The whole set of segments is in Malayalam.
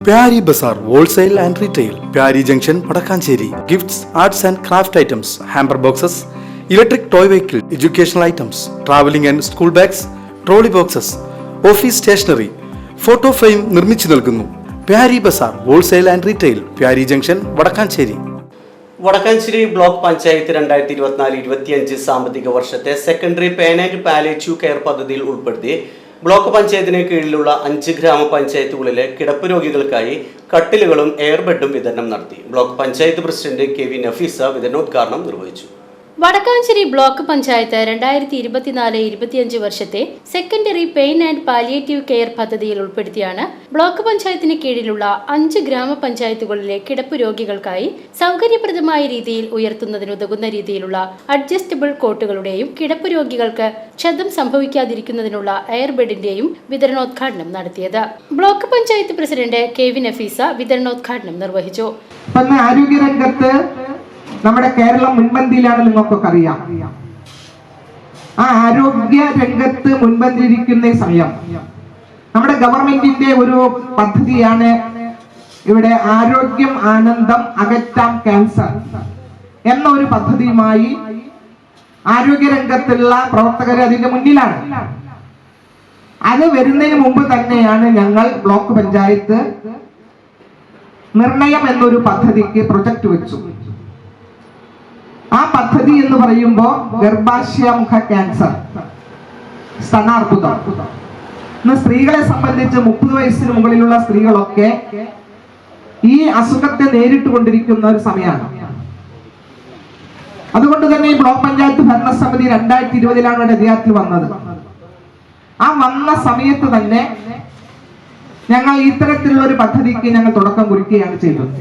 Pyari Bazaar Wholesale and Retail, Pyari Junction, Padakkancherry. Gifts, arts and craft items, hamper boxes, electric toy vehicle, educational items, traveling and school bags, trolley boxes, office stationery, photo frame നിർമ്മിച്ചു നൽകുന്നു. Pyari Bazaar Wholesale and Retail, Pyari Junction, Padakkancherry. Vadakkanchery block panchayat 2024-25 സാമ്പത്തിക വർഷത്തെ secondary pain and palliative care പദ്ധതിയിൽ ഉൾപ്പെടുത്തി ബ്ലോക്ക് പഞ്ചായത്തിന് കീഴിലുള്ള 5 ഗ്രാമപഞ്ചായത്തുകളിലെ കിടപ്പ് രോഗികൾക്കായി കട്ടിലുകളും എയർബെഡും വിതരണം നടത്തി. Block panchayat president KV Nafeesa വിതരണോദ്ഘാടനം നിർവഹിച്ചു. വടക്കാഞ്ചേരി ബ്ലോക്ക് പഞ്ചായത്ത് 2024-25 വർഷത്തെ secondary pain and palliative care പദ്ധതിയിൽ ഉൾപ്പെടുത്തിയാണ് ബ്ലോക്ക് പഞ്ചായത്തിന് കീഴിലുള്ള 5 ഗ്രാമപഞ്ചായത്തുകളിലെ കിടപ്പ് രോഗികൾക്കായി സൗകര്യപ്രദമായ രീതിയിൽ ഉയർത്തുന്നതിനുതകുന്ന രീതിയിലുള്ള അഡ്ജസ്റ്റബിൾ കോട്ടുകളുടെയും കിടപ്പ് രോഗികൾക്ക് ക്ഷതം സംഭവിക്കാതിരിക്കുന്നതിനുള്ള എയർബെഡിന്റെയും വിതരണോദ്ഘാടനം നടത്തിയത്. Block panchayat president KV Nafeesa വിതരണോദ്ഘാടനം നിർവഹിച്ചു. ആരോഗ്യരംഗത്ത് നമ്മുടെ കേരളം മുൻപന്തിയിലാണ്, നിങ്ങൾക്കൊക്കെ അറിയാം. ആ ആരോഗ്യ രംഗത്ത് മുൻപന്തിയിരിക്കുന്ന സമയം നമ്മുടെ ഗവൺമെന്റിന്റെ ഒരു പദ്ധതിയാണ് ഇവിടെ ആരോഗ്യം ആനന്ദം അകറ്റാം ക്യാൻസർ എന്ന ഒരു പദ്ധതിയുമായി ആരോഗ്യരംഗത്തുള്ള പ്രവർത്തകർ അതിന്റെ മുന്നിലാണ്. അത് വരുന്നതിന് മുമ്പ് തന്നെയാണ് ഞങ്ങൾ ബ്ലോക്ക് പഞ്ചായത്ത് നിർണയം എന്നൊരു പദ്ധതിക്ക് പ്രൊജക്ട് വെച്ചു. ആ പദ്ധതി എന്ന് പറയുമ്പോൾ ഗർഭാശയമുഖ ക്യാൻസർ, സ്തനാർബുദം. ഇന്ന് സ്ത്രീകളെ സംബന്ധിച്ച് 30 വയസ്സിന് മുകളിലുള്ള സ്ത്രീകളൊക്കെ ഈ അസുഖത്തെ നേരിട്ടുകൊണ്ടിരിക്കുന്ന ഒരു സമയമാണ്. അതുകൊണ്ട് തന്നെ ഈ ബ്ലോക്ക് പഞ്ചായത്ത് ഭരണസമിതി 2020 ഇവിടെ അധികാരത്തിൽ വന്നത്. ആ വന്ന സമയത്ത് തന്നെ ഞങ്ങൾ ഇത്തരത്തിലുള്ള ഒരു പദ്ധതിക്ക് ഞങ്ങൾ തുടക്കം കുറിക്കുകയാണ് ചെയ്തത്.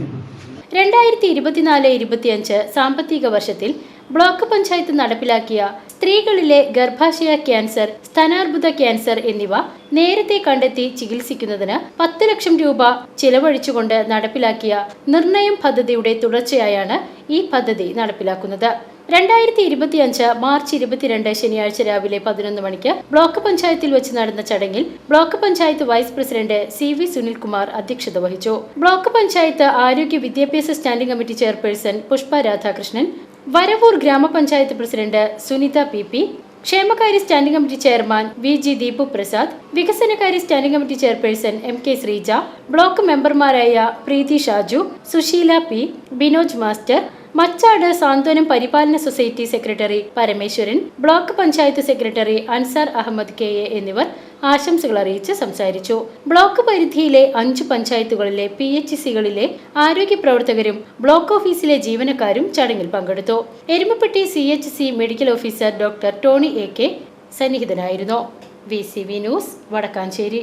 2024-25 സാമ്പത്തിക വർഷത്തിൽ ബ്ലോക്ക് പഞ്ചായത്ത് നടപ്പിലാക്കിയ സ്ത്രീകളിലെ ഗർഭാശയ ക്യാൻസർ, സ്തനാർബുദ ക്യാൻസർ എന്നിവ നേരത്തെ കണ്ടെത്തി ചികിത്സിക്കുന്നതിന് 10 ലക്ഷം രൂപ ചിലവഴിച്ചുകൊണ്ട് നടപ്പിലാക്കിയ നിർണയം പദ്ധതിയുടെ തുടർച്ചയായാണ് ഈ പദ്ധതി നടപ്പിലാക്കുന്നത്. 2025 മാർച്ച് 22 ശനിയാഴ്ച രാവിലെ 11 മണിക്ക് ബ്ലോക്ക് പഞ്ചായത്തിൽ വെച്ച് നടന്ന ചടങ്ങിൽ block panchayat vice president CV Sunilkumar അധ്യക്ഷത വഹിച്ചു. ബ്ലോക്ക് പഞ്ചായത്ത് ആരോഗ്യ വിദ്യാഭ്യാസ standing committee chairperson Pushpa Radhakrishnan, Varavoor grama panchayat president Sunitha PP, ക്ഷേമകാര്യ standing committee chairman VG Deepu Prasad, വികസനകാര്യ standing committee chairperson MK Sreeja, block മെമ്പർമാരായ പ്രീതി ഷാജു, സുശീല P, ബിനോജ് മാസ്റ്റർ, മച്ചാട് സാന്ത്വനം പരിപാലന society secretary Parameswaran, block panchayat secretary Ansar Ahammed KA എന്നിവർ ആശംസകൾ അറിയിച്ച് സംസാരിച്ചു. ബ്ലോക്ക് പരിധിയിലെ 5 പഞ്ചായത്തുകളിലെ PHCകളിലെ ആരോഗ്യ പ്രവർത്തകരും ബ്ലോക്ക് ഓഫീസിലെ ജീവനക്കാരും ചടങ്ങിൽ പങ്കെടുത്തു. Erumapetty CHC medical officer doctor Tony AK സന്നിഹിതനായിരുന്നു. VCV news, Vadakkanchery.